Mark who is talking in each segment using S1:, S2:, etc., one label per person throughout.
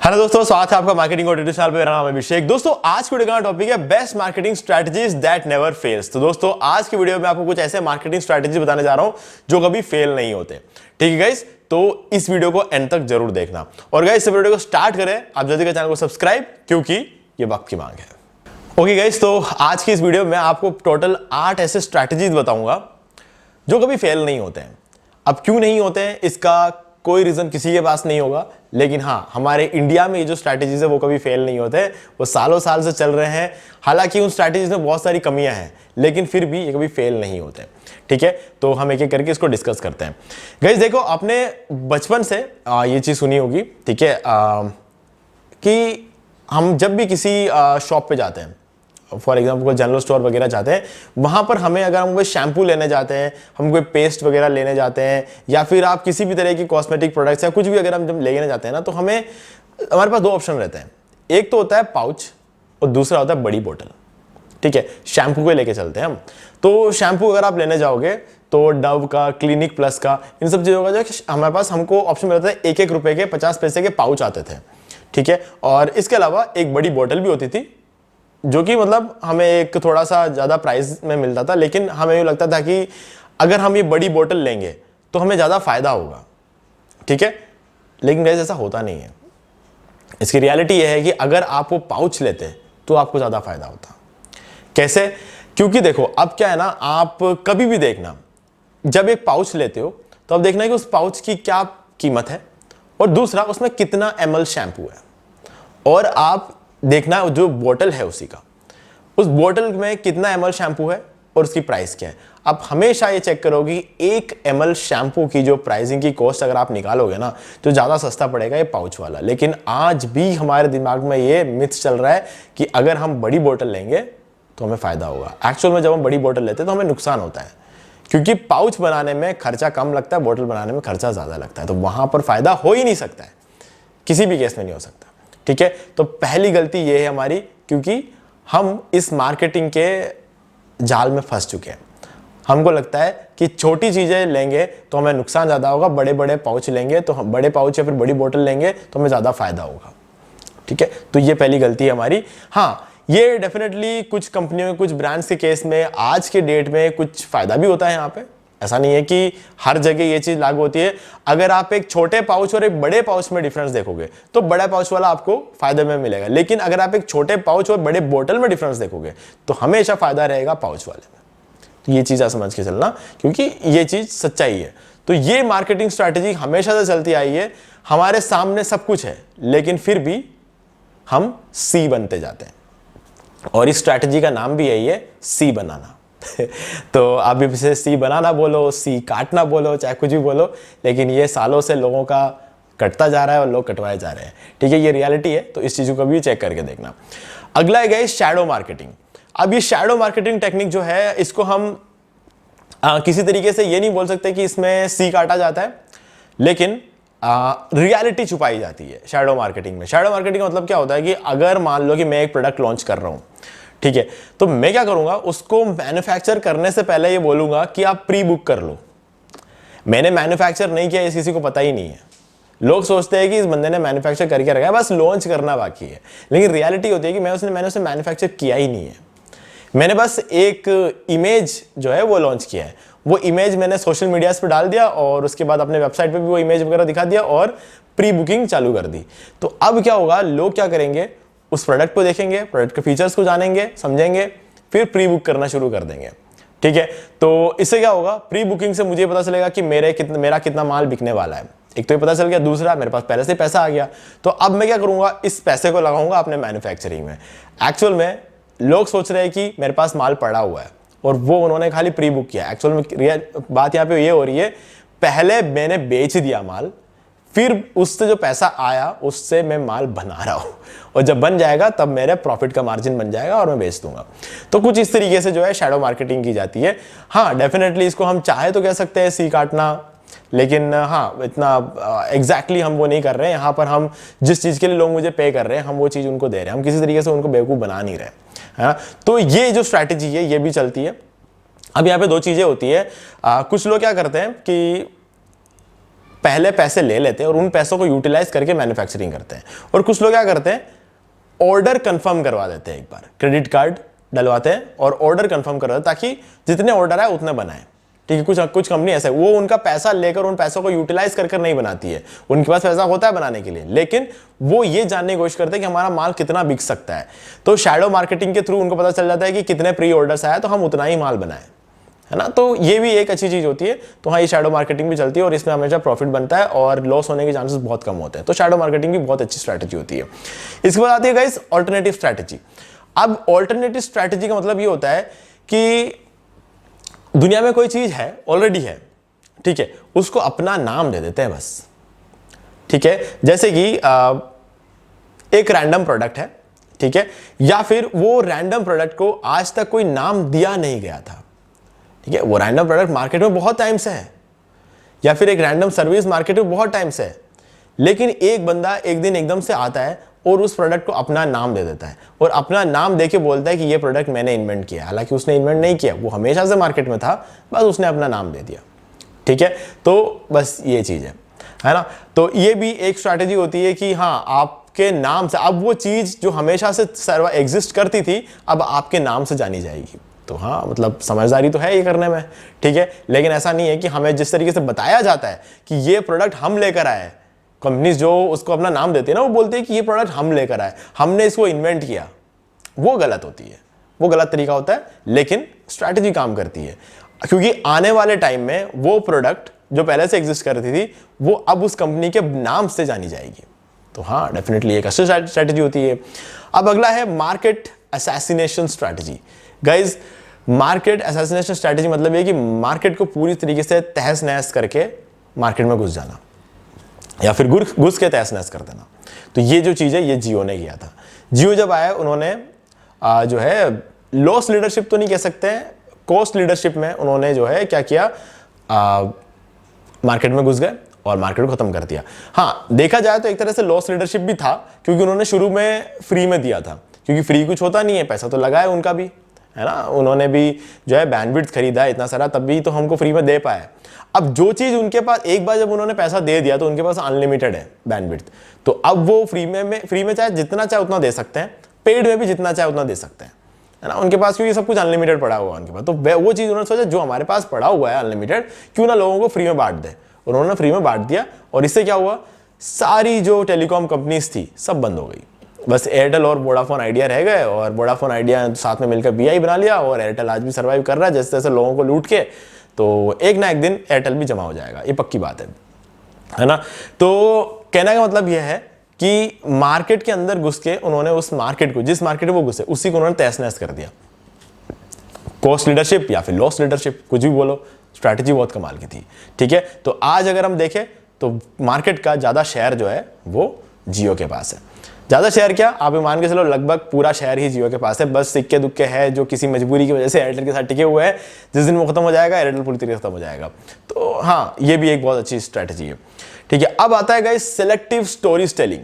S1: Hello दोस्तों, स्वागत है आपका मार्केटिंग और चैनल पे। मेरा नाम है अभिषेक। दोस्तों, आज की वीडियो का टॉपिक है best marketing strategies that never fails. तो दोस्तों, आज की वीडियो में आपको कुछ ऐसे मार्केटिंग स्ट्रेटजी बताने जा रहा हूं जो कभी फेल नहीं होते। ठीक है गाइस, तो इस वीडियो को एंड तक जरूर देखना। और गाइस, इस वीडियो को स्टार्ट करें, आप जल्दी से चैनल को सब्सक्राइब, क्योंकि ये वक्त की मांग है। ओके गाइस, तो आज की इस वीडियो में आपको टोटल 8 ऐसे स्ट्रैटेजीज बताऊंगा जो कभी फेल नहीं होते हैं। अब क्यों नहीं होते हैं इसका कोई रीजन किसी के पास नहीं होगा, लेकिन हाँ, हमारे इंडिया में ये जो स्ट्रैटेजीज है वो कभी फेल नहीं होते, वो सालों साल से चल रहे हैं। हालांकि उन स्ट्रैटेजीज में बहुत सारी कमियां हैं, लेकिन फिर भी ये कभी फेल नहीं होते। ठीक है, तो हम एक एक करके इसको डिस्कस करते हैं। गाइस देखो, आपने बचपन से ये चीज सुनी होगी, ठीक है, कि हम जब भी किसी शॉप पे जाते हैं, फॉर एग्जाम्पल जनरल स्टोर वगैरह जाते हैं, वहां पर हमें अगर हम कोई शैम्पू लेने जाते हैं, हम कोई पेस्ट वगैरह लेने जाते हैं, या फिर आप किसी भी तरह की कॉस्मेटिक प्रोडक्ट्स या कुछ भी अगर हम जब लेने जाते हैं ना, तो हमारे पास 2 ऑप्शन रहते हैं। एक तो होता है पाउच और दूसरा होता है बड़ी बोतल। ठीक है, शैम्पू को लेके चलते हैं हम। तो शैम्पू अगर आप लेने जाओगे तो डव का, क्लिनिक प्लस का, इन सब चीज़ों का जो हमारे पास हमको ऑप्शन मिलता है, 1-1 रुपए के 50 पैसे के पाउच आते थे। ठीक है, और इसके अलावा एक बड़ी बोतल भी होती थी, जो कि मतलब हमें एक थोड़ा सा ज़्यादा प्राइस में मिलता था, लेकिन हमें ये लगता था कि अगर हम ये बड़ी बोतल लेंगे तो हमें ज़्यादा फायदा होगा। ठीक है, लेकिन गाइस ऐसा होता नहीं है। इसकी रियलिटी ये है कि अगर आप वो पाउच लेते तो आपको ज़्यादा फायदा होता। कैसे? क्योंकि देखो, अब क्या है ना, आप कभी भी देखना, जब एक पाउच लेते हो तो अब देखना कि उस पाउच की क्या कीमत है, और दूसरा उसमें कितना ml शैम्पू है, और आप देखना जो बोतल है उसी का, उस बोतल में कितना ml शैम्पू है और उसकी प्राइस क्या है। आप हमेशा ये चेक करोगे कि 1 ml शैम्पू की जो प्राइसिंग की कॉस्ट अगर आप निकालोगे ना, तो ज़्यादा सस्ता पड़ेगा ये पाउच वाला। लेकिन आज भी हमारे दिमाग में ये मिथ चल रहा है कि अगर हम बड़ी बोतल लेंगे तो हमें फ़ायदा होगा। एक्चुअल में जब हम बड़ी बोतल लेते हैं तो हमें नुकसान होता है, क्योंकि पाउच बनाने में खर्चा कम लगता है, बोतल बनाने में खर्चा ज़्यादा लगता है। तो वहाँ पर फ़ायदा हो ही नहीं सकता है, किसी भी केस में नहीं हो सकता। ठीक है, तो पहली गलती ये है हमारी, क्योंकि हम इस मार्केटिंग के जाल में फंस चुके हैं। हमको लगता है कि छोटी चीज़ें लेंगे तो हमें नुकसान ज़्यादा होगा, बड़े बड़े पाउच लेंगे तो हम बड़े पाउच या फिर बड़ी बोतल लेंगे तो हमें ज़्यादा फायदा होगा। ठीक है, तो ये पहली गलती है हमारी। हाँ, ये डेफिनेटली कुछ कंपनियों में, कुछ ब्रांड्स के केस में आज के डेट में कुछ फायदा भी होता है यहाँ पे। ऐसा नहीं है कि हर जगह ये चीज लागू होती है। अगर आप एक छोटे पाउच और एक बड़े पाउच में डिफरेंस देखोगे तो बड़ा पाउच वाला आपको फायदे में मिलेगा, लेकिन अगर आप एक छोटे पाउच और बड़े बोतल में डिफरेंस देखोगे तो हमेशा फायदा रहेगा पाउच वाले में। तो ये चीज आप समझ के चलना, क्योंकि ये चीज सच्चाई है। तो ये मार्केटिंग स्ट्रैटेजी हमेशा से चलती आई है। हमारे सामने सब कुछ है, लेकिन फिर भी हम सी बनते जाते हैं, और इस स्ट्रैटेजी का नाम भी यही है, सी बनाना। तो आप भी इसे सी बनाना बोलो, सी काटना बोलो, चाहे कुछ भी बोलो, लेकिन ये सालों से लोगों का कटता जा रहा है और लोग कटवाए जा रहे हैं। ठीक है, ये रियलिटी है, तो इस चीज़ को भी चेक करके देखना। अगला है शैडो मार्केटिंग। अब ये शैडो मार्केटिंग टेक्निक जो है, इसको हम किसी तरीके से ये नहीं बोल सकते कि इसमें सी काटा जाता है, लेकिन रियलिटी छुपाई जाती है शैडो मार्केटिंग में। शैडो मार्केटिंग का मतलब क्या होता है कि अगर मान लो कि मैं एक प्रोडक्ट लॉन्च कर रहा हूँ, ठीक है, तो मैं क्या करूंगा, उसको मैन्युफैक्चर करने से पहले ये बोलूंगा कि आप प्री बुक कर लो। मैंने मैन्युफैक्चर नहीं किया, इस किसी को पता ही नहीं है। लोग सोचते हैं कि इस बंदे ने मैन्युफैक्चर करके रखा है, बस लॉन्च करना बाकी है। लेकिन रियलिटी होती है कि मैंने उसे मैन्युफैक्चर किया ही नहीं है। मैंने बस एक इमेज जो है वो लॉन्च किया है। वो इमेज मैंने सोशल मीडिया पर डाल दिया, और उसके बाद अपने वेबसाइट पर भी वो इमेज वगैरह दिखा दिया, और प्री बुकिंग चालू कर दी। तो अब क्या होगा, लोग क्या करेंगे, उस प्रोडक्ट को देखेंगे, प्रोडक्ट के फीचर्स को जानेंगे, समझेंगे, फिर प्री बुक करना शुरू कर देंगे। ठीक है, तो इससे क्या होगा, प्री बुकिंग से मुझे पता चलेगा कि मेरा कितना माल बिकने वाला है। एक तो ये पता चल गया, दूसरा मेरे पास पहले से पैसा आ गया। तो अब मैं क्या करूंगा, इस पैसे को लगाऊंगा अपने मैन्युफैक्चरिंग में। एक्चुअल में लोग सोच रहे हैं कि मेरे पास माल पड़ा हुआ है, और वो उन्होंने खाली प्री बुक किया। एक्चुअल में बात यहाँ पे ये हो रही है, पहले मैंने बेच दिया माल, फिर उससे जो पैसा आया उससे मैं माल बना रहा हूं, और जब बन जाएगा तब मेरे प्रॉफिट का मार्जिन बन जाएगा और मैं बेच दूंगा। तो कुछ इस तरीके से जो है शैडो मार्केटिंग की जाती है। हाँ, डेफिनेटली इसको हम चाहे तो कह सकते हैं सी काटना, लेकिन हाँ, इतना एग्जैक्टली हम वो नहीं कर रहे हैं। यहाँ पर हम जिस चीज़ के लिए लोग मुझे पे कर रहे हैं, हम वो चीज़ उनको दे रहे हैं, हम किसी तरीके से उनको बेवकूफ़ बना नहीं रहे हैं। तो ये जो स्ट्रैटेजी है ये भी चलती है। अब यहाँ पे 2 चीज़ें होती है। कुछ लोग क्या करते हैं कि पहले पैसे ले लेते हैं और उन पैसों को यूटिलाइज करके मैन्युफैक्चरिंग करते हैं। और कुछ लोग क्या करते हैं, ऑर्डर कंफर्म करवा देते हैं, एक बार क्रेडिट कार्ड डलवाते हैं और ऑर्डर कंफर्म करवाते हैं ताकि जितने ऑर्डर आए उतने बनाए। ठीक है, कुछ कंपनी ऐसा है, वो उनका पैसा लेकर उन पैसों को यूटिलाइज कर नहीं बनाती है, उनके पास पैसा होता है बनाने के लिए, लेकिन वो ये जानने की कोशिश करते हैं कि हमारा माल कितना बिक सकता है। तो शैडो मार्केटिंग के थ्रू उनको पता चल जाता है कि कितने प्री ऑर्डर्स आए तो हम उतना ही माल बनाए, है ना। तो ये भी एक अच्छी चीज होती है। तो हाँ, ये शैडो मार्केटिंग भी चलती है और इसमें हमेशा प्रॉफिट बनता है और लॉस होने के चांसेस बहुत कम होते हैं। तो शैडो मार्केटिंग भी बहुत अच्छी स्ट्रैटेजी होती है। इसके बाद आती है गाइस ऑल्टरनेटिव स्ट्रैटेजी। अब ऑल्टरनेटिव स्ट्रैटेजी का मतलब ये होता है कि दुनिया में कोई चीज है, ऑलरेडी है, ठीक है, उसको अपना नाम दे देते हैं बस। ठीक है, जैसे कि एक रैंडम प्रोडक्ट है, ठीक है, या फिर वो रैंडम प्रोडक्ट को आज तक कोई नाम दिया नहीं गया था। ठीक है, वो रैंडम प्रोडक्ट मार्केट में बहुत टाइम से है, या फिर एक रैंडम सर्विस मार्केट में बहुत टाइम से है, लेकिन एक बंदा एक दिन एकदम से आता है और उस प्रोडक्ट को अपना नाम दे देता है और अपना नाम देके बोलता है कि ये प्रोडक्ट मैंने इन्वेंट किया। हालांकि उसने इन्वेंट नहीं किया, वो हमेशा से मार्केट में था, बस उसने अपना नाम दे दिया। ठीक है, तो बस ये चीज है ना। तो ये भी एक स्ट्रैटेजी होती है कि हाँ, आपके नाम से अब वो चीज जो हमेशा से एग्जिस्ट करती थी अब आपके नाम से जानी जाएगी। तो हाँ, मतलब समझदारी तो है ये करने में। ठीक है, लेकिन ऐसा नहीं है कि हमें जिस तरीके से बताया जाता है कि ये प्रोडक्ट हम लेकर आए, कंपनीज जो उसको अपना नाम देती है ना, वो बोलते हैं कि ये प्रोडक्ट हम लेकर आए, हमने इसको इन्वेंट किया, वो गलत होती है, वो गलत तरीका होता है। लेकिन स्ट्रैटेजी काम करती है, क्योंकि आने वाले टाइम में वो प्रोडक्ट जो पहले से एग्जिस्ट करती थी वो अब उस कंपनी के नाम से जानी जाएगी। तो हाँ, डेफिनेटली एक अच्छी स्ट्रैटेजी होती है। अब अगला है market assassination strategy. Guys, market assassination strategy मतलब ये कि मार्केट को पूरी तरीके से तहस नहस करके मार्केट में घुस जाना, या फिर घुस के तहस नहस कर देना। तो ये जो चीज है ये जियो ने किया था। जियो जब आया, उन्होंने जो है लॉस लीडरशिप तो नहीं कह सकते हैं, कॉस्ट लीडरशिप में उन्होंने जो है क्या किया, मार्केट में घुस गए और मार्केट को खत्म कर दिया। हाँ, देखा जाए तो एक तरह से लॉस लीडरशिप भी था, क्योंकि उन्होंने शुरू में फ्री में दिया था, क्योंकि फ्री कुछ होता नहीं है, पैसा तो लगा है उनका भी, है ना। उन्होंने भी जो है बैंडविड्थ खरीदा इतना सारा, तब भी तो हमको फ्री में दे पाए। अब जो चीज उनके पास एक बार जब उन्होंने पैसा दे दिया तो उनके पास अनलिमिटेड है बैंडविड्थ, तो अब वो फ्री में चाहे जितना चाहे उतना दे सकते हैं, पेड में भी जितना चाहे उतना दे सकते हैं, है ना। उनके पास क्योंकि सब कुछ अनलिमिटेड पड़ा हुआ है उनके पास, तो वो चीज उन्होंने सोचा जो हमारे पास पड़ा हुआ है अनलिमिटेड, क्यों ना लोगों को फ्री में बांट दे। उन्होंने फ्री में बांट दिया और इससे क्या हुआ, सारी जो टेलीकॉम कंपनीज थी सब बंद हो गई, बस एयरटेल और वोडाफोन आइडिया रह गए। और वोडाफोन आइडिया साथ में मिलकर बीआई बना लिया और एयरटेल आज भी सर्वाइव कर रहा है जैसे जैसे लोगों को लूट के। तो एक ना एक दिन एयरटेल भी जमा हो जाएगा, ये पक्की बात है ना। तो कहने का मतलब यह है कि मार्केट के अंदर घुस के उन्होंने उस मार्केट को, जिस मार्केट में वो घुसे उसी को उन्होंने तहस नहस कर दिया। कॉस्ट लीडरशिप या फिर लॉस लीडरशिप, कुछ भी बोलो, स्ट्रैटेजी बहुत कमाल की थी। ठीक है, तो आज अगर हम देखें तो मार्केट का ज्यादा शेयर जो है वो जियो के पास है। ज्यादा शेयर क्या, आप मान के चलो लगभग पूरा शेयर ही जियो के पास है, बस सिक्के दुक्के है जो किसी मजबूरी की वजह से एयरटेल के साथ टिके हुए हैं। जिस दिन वो खत्म हो जाएगा एयरटेल पूरी तरीके से खत्म हो जाएगा। तो हाँ, ये भी एक बहुत अच्छी स्ट्रैटेजी है। ठीक है, अब आता है गाइस सिलेक्टिव स्टोरी टेलिंग।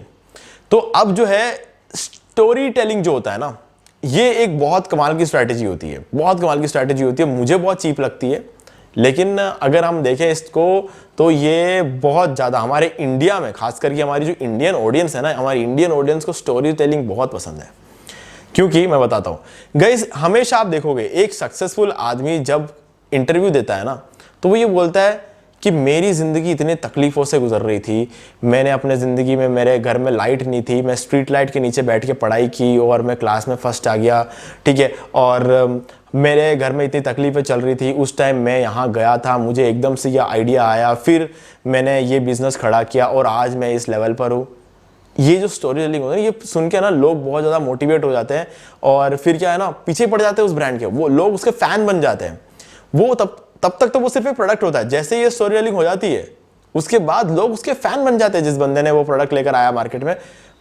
S1: तो अब जो है स्टोरी टेलिंग जो होता है ना, ये एक बहुत कमाल की स्ट्रैटेजी होती है, बहुत कमाल की स्ट्रैटेजी होती है। मुझे बहुत चीप लगती है, लेकिन अगर हम देखें इसको तो ये बहुत ज़्यादा हमारे इंडिया में, खास करके हमारी जो इंडियन ऑडियंस है ना, हमारी इंडियन ऑडियंस को स्टोरी टेलिंग बहुत पसंद है। क्योंकि मैं बताता हूँ गाइस, हमेशा आप देखोगे एक सक्सेसफुल आदमी जब इंटरव्यू देता है ना, तो वो ये बोलता है कि मेरी ज़िंदगी इतने तकलीफ़ों से गुजर रही थी, मैंने अपने ज़िंदगी में, मेरे घर में लाइट नहीं थी, मैं स्ट्रीट लाइट के नीचे बैठ के पढ़ाई की और मैं क्लास में फर्स्ट आ गया। ठीक है, और मेरे घर में इतनी तकलीफ़ें चल रही थी, उस टाइम मैं यहाँ गया था, मुझे एकदम से यह आइडिया आया, फिर मैंने ये बिज़नेस खड़ा किया और आज मैं इस लेवल पर हूँ। ये जो स्टोरी टेलिंग होती है, ये सुन के ना लोग बहुत ज़्यादा मोटिवेट हो जाते हैं और फिर क्या है ना, पीछे पड़ जाते हैं उस ब्रांड के, वो लोग उसके फ़ैन बन जाते हैं। वो तब तक तो वो सिर्फ एक प्रोडक्ट होता है, जैसे ये स्टोरी टेलिंग हो जाती है उसके बाद लोग उसके फैन बन जाते हैं जिस बंदे ने वो प्रोडक्ट लेकर आया मार्केट में।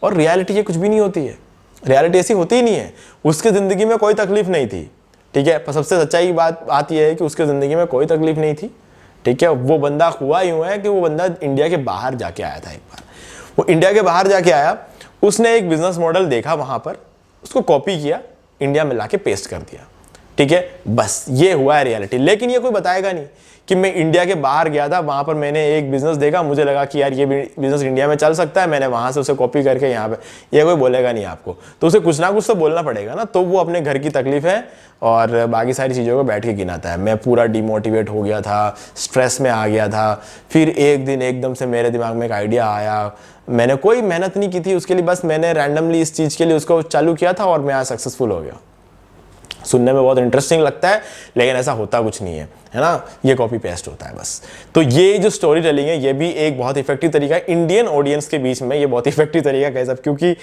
S1: और रियलिटी ये कुछ भी नहीं होती है, रियलिटी ऐसी होती ही नहीं है। उसकी ज़िंदगी में कोई तकलीफ नहीं थी, ठीक है, पर सबसे सच्चाई बात आती है कि उसके ज़िंदगी में कोई तकलीफ नहीं थी। ठीक है, वो बंदा हुआ यूँ है कि वो बंदा इंडिया के बाहर जाके आया था। एक बार वो इंडिया के बाहर जाके आया, उसने एक बिजनेस मॉडल देखा वहाँ पर, उसको कॉपी किया, इंडिया में लाके पेस्ट कर दिया। ठीक है, बस ये हुआ है रियलिटी। लेकिन ये कोई बताएगा नहीं कि मैं इंडिया के बाहर गया था, वहां पर मैंने एक बिजनेस देखा, मुझे लगा कि यार ये बिजनेस इंडिया में चल सकता है, मैंने वहां से उसे कॉपी करके यहाँ पे, ये कोई बोलेगा नहीं आपको, तो उसे कुछ ना कुछ तो बोलना पड़ेगा ना। तो वो अपने घर की तकलीफ है और बाकी सारी चीज़ों को बैठ के गिनाता है। मैं पूरा डिमोटिवेट हो गया था, स्ट्रेस में आ गया था। फिर एक दिन एकदम से मेरे दिमाग में एक आइडिया आया, मैंने कोई मेहनत नहीं की थी उसके लिए, बस मैंने रैंडमली इस चीज़ के लिए उसको चालू किया था और मैं आज सक्सेसफुल हो गया। सुनने में बहुत इंटरेस्टिंग लगता है, लेकिन ऐसा होता कुछ नहीं है ना, ये कॉपी पेस्ट होता है बस। तो ये जो स्टोरी टेलिंग है, ये भी एक बहुत इफेक्टिव तरीका है इंडियन ऑडियंस के बीच में, ये बहुत इफेक्टिव तरीका कह सकते, क्योंकि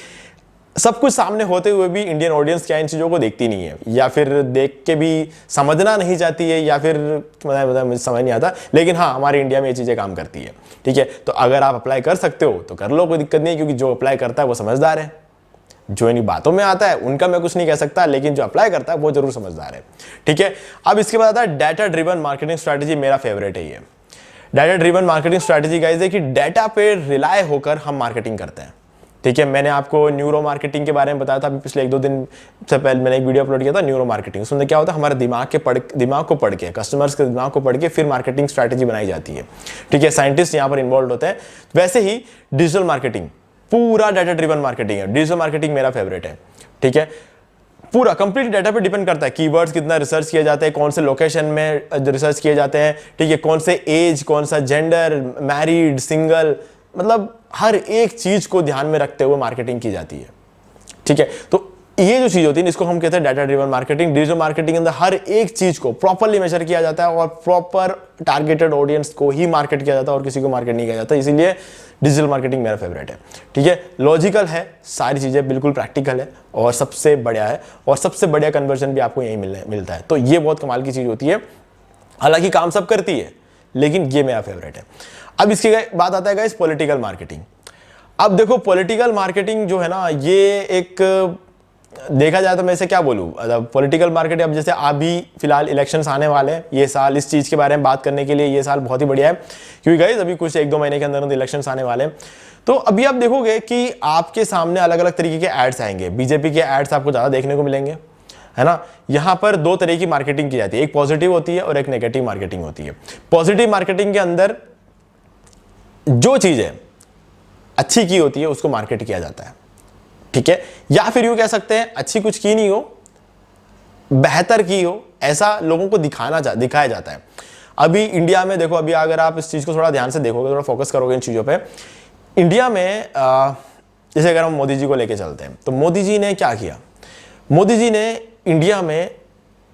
S1: सब कुछ सामने होते हुए भी इंडियन ऑडियंस क्या इन चीज़ों को देखती नहीं है, या फिर देख के भी समझना नहीं चाहती है, या फिर मुझे समझ नहीं आता। लेकिन हाँ, हमारे इंडिया में ये चीज़ें काम करती है, ठीक है। तो अगर आप अप्लाई कर सकते हो तो कर लो, कोई दिक्कत नहीं है, क्योंकि जो अप्लाई करता है वो समझदार है। जो इन बातों में आता है उनका मैं कुछ नहीं कह सकता, लेकिन जो अप्लाई करता है वो जरूर समझदार है, ठीक है। अब इसके बाद आता है डाटा ड्रिवन मार्केटिंग स्ट्रैटेजी, मेरा फेवरेट है ये। Data driven marketing strategy guys है कि डाटा पे रिलाय होकर हम मार्केटिंग करते हैं, ठीक है। मैंने आपको न्यूरो मार्केटिंग के बारे में बताया था अभी पिछले 1-2 दिन से पहले, मैंने एक वीडियो अपलोड किया था न्यूरो मार्केटिंग। उसमें क्या होता है, हमारे दिमाग को पढ़ के, कस्टमर्स के दिमाग को पढ़ के फिर मार्केटिंग स्ट्रैटेजी बनाई जाती है, ठीक है। साइंटिस्ट यहाँ पर इन्वॉल्व होते हैं। वैसे ही डिजिटल मार्केटिंग पूरा डाटा ड्रिवन मार्केटिंग है। डिजिटल मार्केटिंग मेरा फेवरेट है, ठीक है। पूरा कंप्लीट डाटा पे डिपेंड करता है, कीवर्ड्स कितना रिसर्च किए जाते हैं, कौन से लोकेशन में रिसर्च किए जाते हैं, ठीक है, कौन से एज, कौन सा जेंडर, मैरिड, सिंगल, मतलब हर एक चीज को ध्यान में रखते हुए मार्केटिंग की जाती है, ठीक है। तो ये जो चीज होती है इसको हम कहते हैं data driven marketing. Digital marketing के अंदर हर एक चीज को प्रॉपरली मेजर किया जाता है और प्रॉपर टारगेटेड ऑडियंस को ही मार्केट किया जाता है और किसी को मार्केट नहीं किया जाता, इसीलिए डिजिटल मार्केटिंग मेरा फेवरेट है, ठीक है। लॉजिकल है, सारी चीजें बिल्कुल प्रैक्टिकल है और सबसे बढ़िया है, और सबसे बढ़िया कन्वर्जन भी आपको यही मिलता है। तो ये बहुत कमाल की चीज होती है। हालांकि काम सब करती है, लेकिन ये मेरा फेवरेट है। अब इसके बात आता है गाइस पॉलिटिकल मार्केटिंग। अब देखो पॉलिटिकल मार्केटिंग जो है ना, ये एक देखा जाए तो मैं इसे क्या बोलूं, मतलब पॉलिटिकल मार्केटिंग, अब जैसे अभी फिलहाल इलेक्शंस आने वाले हैं, ये साल इस चीज के बारे में बात करने के लिए ये साल बहुत ही बढ़िया है, क्योंकि गाइस अभी कुछ 1-2 महीने के अंदर इलेक्शंस आने वाले हैं। तो अभी आप देखोगे कि आपके सामने अलग अलग तरीके के एड्स आएंगे। बीजेपी के एड्स आपको ज्यादा देखने को मिलेंगे, है ना। यहां पर 2 तरह की मार्केटिंग की जाती है, एक पॉजिटिव होती है और एक नेगेटिव मार्केटिंग होती है। पॉजिटिव मार्केटिंग के अंदर जो चीजें अच्छी की होती है उसको मार्केट किया जाता है, ठीक है। या फिर यूं कह सकते हैं अच्छी कुछ की नहीं हो, बेहतर की हो, ऐसा लोगों को दिखाया जाता है। अभी इंडिया में देखो, अभी अगर आप इस चीज को थोड़ा ध्यान से देखोगे, थोड़ा फोकस करोगे इन चीजों पे, इंडिया में जैसे अगर हम मोदी जी को लेके चलते हैं, तो मोदी जी ने क्या किया, मोदी जी ने इंडिया में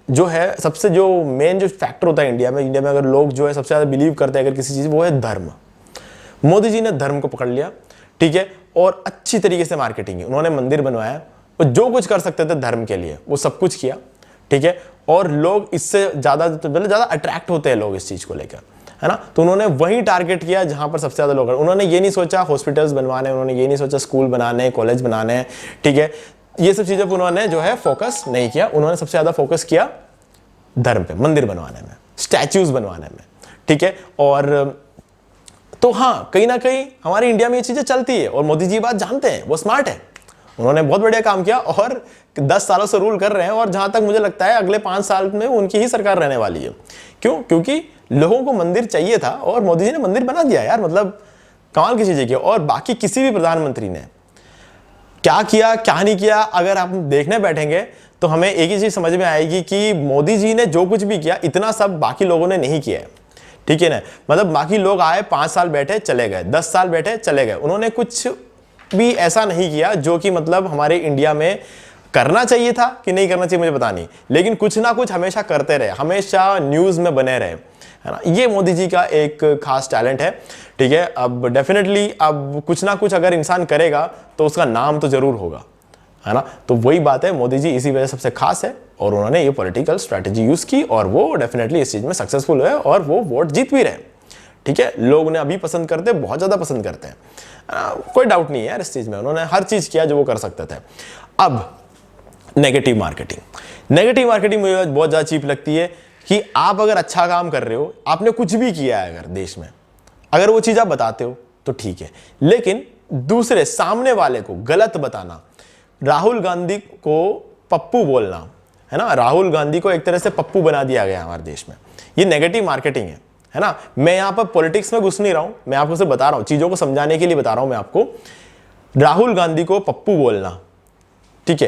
S1: जो है सबसे जो मेन जो फैक्टर होता है इंडिया में अगर लोग जो है सबसे ज्यादा बिलीव करते हैं अगर किसी चीज, वो है धर्म। मोदी जी ने धर्म को पकड़ लिया, ठीक है, और अच्छी तरीके से मार्केटिंग की। उन्होंने मंदिर बनवाया और जो कुछ कर सकते थे धर्म के लिए वो सब कुछ किया, ठीक है। और लोग इससे ज्यादा अट्रैक्ट होते हैं लोग इस चीज को लेकर, है ना। तो उन्होंने वही टारगेट किया जहां पर सबसे ज्यादा लोग, उन्होंने ये नहीं सोचा हॉस्पिटल्स बनवाने, उन्होंने ये नहीं सोचा स्कूल बनाने, कॉलेज बनाने, ठीक है, ये सब चीजों पर उन्होंने जो है फोकस नहीं किया। उन्होंने सबसे ज्यादा फोकस किया धर्म पे, मंदिर बनवाने में, स्टैच्यूज बनवाने में, ठीक है। और तो हाँ, कहीं ना कहीं हमारे इंडिया में ये चीजें चलती है और मोदी जी बात जानते हैं, वो स्मार्ट है, उन्होंने बहुत बढ़िया काम किया और 10 सालों से रूल कर रहे हैं। और जहां तक मुझे लगता है अगले 5 साल में उनकी ही सरकार रहने वाली है। क्यों? क्योंकि लोगों को मंदिर चाहिए था और मोदी जी ने मंदिर बना दिया यार, मतलब कमाल की चीजें की। और बाकी किसी भी प्रधानमंत्री ने क्या किया क्या नहीं किया, अगर आप देखने बैठेंगे तो हमें एक ही चीज समझ में आएगी कि मोदी जी ने जो कुछ भी किया इतना सब बाकी लोगों ने नहीं किया है, ठीक है ना। मतलब बाकी लोग आए, 5 साल बैठे चले गए, 10 साल बैठे चले गए, उन्होंने कुछ भी ऐसा नहीं किया जो कि मतलब हमारे इंडिया में करना चाहिए था कि नहीं करना चाहिए मुझे पता नहीं, लेकिन कुछ ना कुछ हमेशा करते रहे, हमेशा न्यूज में बने रहे, है ना। ये मोदी जी का एक खास टैलेंट है, ठीक है। अब डेफिनेटली अब कुछ ना कुछ अगर इंसान करेगा तो उसका नाम तो जरूर होगा, है ना। तो वही बात है, मोदी जी इसी वजह से सबसे खास है और उन्होंने ये पॉलिटिकल स्ट्रैटेजी यूज की और वो डेफिनेटली इस चीज में सक्सेसफुल हुए और वो वोट जीत भी रहे, ठीक है। लोग उन्हें अभी पसंद करते हैं, बहुत ज्यादा पसंद करते हैं, कोई डाउट नहीं है यार इस चीज में। उन्होंने हर चीज किया जो वो कर सकते थे। अब नेगेटिव मार्केटिंग मुझे बहुत ज्यादा चीप लगती है कि आप अगर अच्छा काम कर रहे हो, आपने कुछ भी किया है अगर देश में, अगर वो चीज आप बताते हो तो ठीक है, लेकिन दूसरे सामने वाले को गलत बताना, राहुल गांधी को पप्पू बोलना, है ना, राहुल गांधी को एक तरह से पप्पू बना दिया गया हमारे देश में, ये नेगेटिव मार्केटिंग है, है ना। मैं यहां पर पॉलिटिक्स में घुस नहीं रहा हूं, मैं आपको सिर्फ बता रहा हूं, चीजों को समझाने के लिए बता रहा हूं मैं आपको। राहुल गांधी को पप्पू बोलना, ठीक है,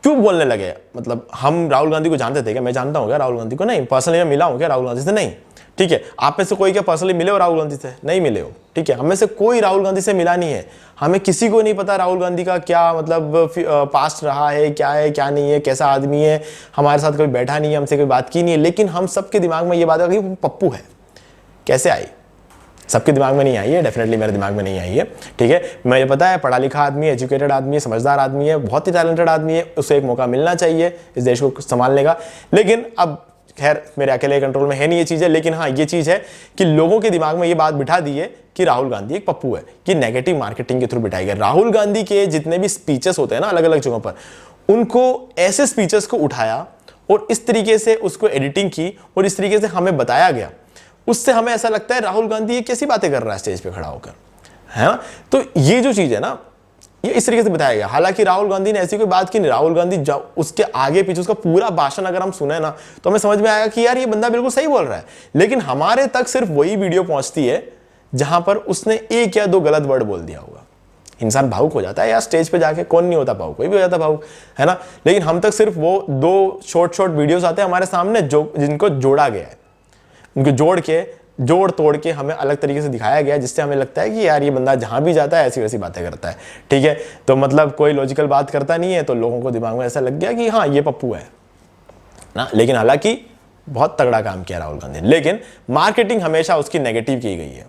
S1: क्यों बोलने लगे? मतलब हम राहुल गांधी को जानते थे क्या? मैं जानता हूं क्या राहुल गांधी को? नहीं। पर्सनली मैं मिला हूं क्या राहुल गांधी से? नहीं। ठीक है, आप में से कोई क्या पर्सनली मिले हो राहुल गांधी से? नहीं मिले हो। ठीक है, हम में से कोई राहुल गांधी से मिला नहीं है। हमें किसी को नहीं पता राहुल गांधी का क्या मतलब पास्ट रहा है, क्या है क्या नहीं है, कैसा आदमी है, हमारे साथ कभी बैठा नहीं है, हमसे कोई बात की नहीं है, लेकिन हम सबके दिमाग में ये बात है कि वो पप्पू है। कैसे आई? सबके दिमाग में नहीं आई है, डेफिनेटली मेरे दिमाग में नहीं आई है। ठीक है, मुझे पता है पढ़ा लिखा आदमी है, एजुकेटेड आदमी है, समझदार आदमी है, बहुत ही टैलेंटेड आदमी है, उसे एक मौका मिलना चाहिए इस देश को संभालने का। लेकिन अब खैर मेरे अकेले कंट्रोल में है नहीं ये चीज़ है, लेकिन हाँ ये चीज़ है कि लोगों के दिमाग में ये बात बिठा दी है कि राहुल गांधी एक पप्पू है, कि नेगेटिव मार्केटिंग के थ्रू बिठाई गई। राहुल गांधी के जितने भी स्पीचेस होते हैं ना अलग अलग जगहों पर, उनको ऐसे स्पीचेस को उठाया और इस तरीके से उसको एडिटिंग की और इस तरीके से हमें बताया गया, उससे हमें ऐसा लगता है राहुल गांधी ये कैसी बातें कर रहा है स्टेज पे खड़ा होकर, है ना। तो ये जो चीज़ है ना, ये इस तरीके से बताया गया। हालांकि राहुल गांधी ने ऐसी कोई बात की नहीं। राहुल गांधी उसके आगे पीछे उसका पूरा भाषण अगर हम सुने ना तो हमें समझ में आएगा कि यार ये बंदा बिल्कुल सही बोल रहा है, लेकिन हमारे तक सिर्फ वही वीडियो पहुंचती है जहां पर उसने एक या दो गलत वर्ड बोल दिया होगा। इंसान भावुक हो जाता है यार स्टेज पे जाके, कौन नहीं होता भावुक? कोई भी हो जाता भावुक, है ना। लेकिन हम तक सिर्फ वो दो शॉर्ट वीडियोस आते हैं हमारे सामने जिनको जोड़ा गया है, उनको जोड़ तोड़ के हमें अलग तरीके से दिखाया गया, जिससे हमें लगता है कि यार ये बंदा जहां भी जाता है ऐसी वैसी बातें करता है। ठीक है, तो मतलब कोई लॉजिकल बात करता नहीं है, तो लोगों को दिमाग में ऐसा लग गया कि हाँ ये पप्पू है ना। लेकिन हालांकि बहुत तगड़ा काम किया राहुल गांधी ने, लेकिन मार्केटिंग हमेशा उसकी नेगेटिव की गई है।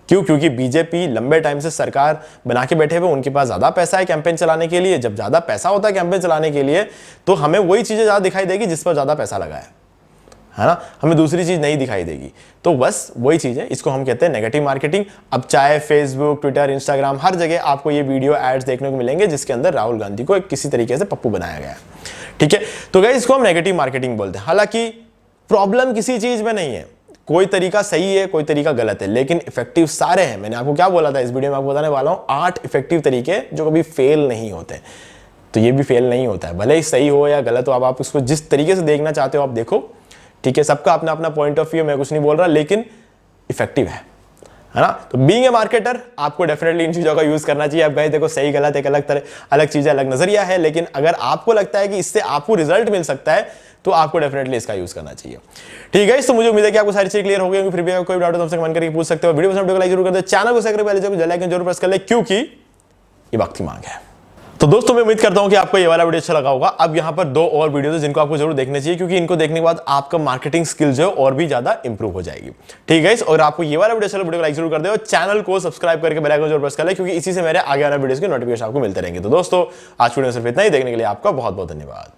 S1: क्यों? क्योंकि बीजेपी लंबे टाइम से सरकार बना के बैठे हुए, उनके पास ज्यादा पैसा है कैंपेन चलाने के लिए। जब ज्यादा पैसा होता है कैंपेन चलाने के लिए तो हमें वही चीजें ज्यादा दिखाई देगी जिस पर ज्यादा पैसा लगा है ना, हमें दूसरी चीज नहीं दिखाई देगी। तो बस वही चीज है, इसको हम कहते हैं नेगेटिव मार्केटिंग। अब चाहे फेसबुक, ट्विटर, इंस्टाग्राम, हर जगह आपको ये वीडियो एड्स देखने को मिलेंगे जिसके अंदर राहुल गांधी को किसी तरीके से पप्पू बनाया गया है। ठीक है, तो गाइस इसको हम नेगेटिव मार्केटिंग बोलते हैं। हालांकि प्रॉब्लम किसी चीज में नहीं है, कोई तरीका सही है, कोई तरीका गलत है, लेकिन इफेक्टिव सारे हैं। मैंने आपको क्या बोला था इस वीडियो में, आपको बताने वाला हूं 8 इफेक्टिव तरीके जो कभी फेल नहीं होते। तो ये भी फेल नहीं होता है, भले ही सही हो या गलत हो, अब आप उसको जिस तरीके से देखना चाहते हो आप देखो। ठीक है, सबका अपना अपना पॉइंट ऑफ व्यू, मैं कुछ नहीं बोल रहा, लेकिन इफेक्टिव है ना। तो बीइंग ए मार्केटर आपको डेफिनेटली इन चीजों का यूज करना चाहिए। अब गाइस देखो सही गलत एक अलग चीज है, अलग नजरिया है, लेकिन अगर आपको लगता है कि इससे आपको रिजल्ट मिल सकता है तो आपको डेफिनेटली इसका यूज करना चाहिए। ठीक है, तो मुझे उम्मीद है कि आपको सारी चीज क्लियर हो गई होंगी। फिर भी अगर कोई डाउट हो तो हमसे कमेंट करके पूछ सकते हो। वीडियो को लाइक जरूर कर दो, चैनल को सब्सक्राइब कर बेल आइकन जरूर प्रेस कर ले, क्योंकि ये वक्त की मांग है। तो दोस्तों मैं उम्मीद करता हूं कि आपको ये वाला वीडियो अच्छा लगा होगा। अब यहां पर 2 और वीडियो है जिनको आपको जरूर देखने चाहिए, क्योंकि इनको देखने के बाद आपका मार्केटिंग स्किल जो है और भी ज्यादा इंप्रूव हो जाएगी। ठीक है, और आपको ये वाला वीडियो अच्छा लगा, वीडियो को लाइक जरूर कर दो, चैनल को सब्सक्राइब करके बेल आइकन जरूर प्रेस कर ले, क्योंकि इसी से मेरे आगे आने वीडियोस के नोटिफिकेशन आपको मिलते रहेंगे। तो दोस्तों आज वीडियो सिर्फ इतना ही, देखने के लिए आपका बहुत बहुत धन्यवाद।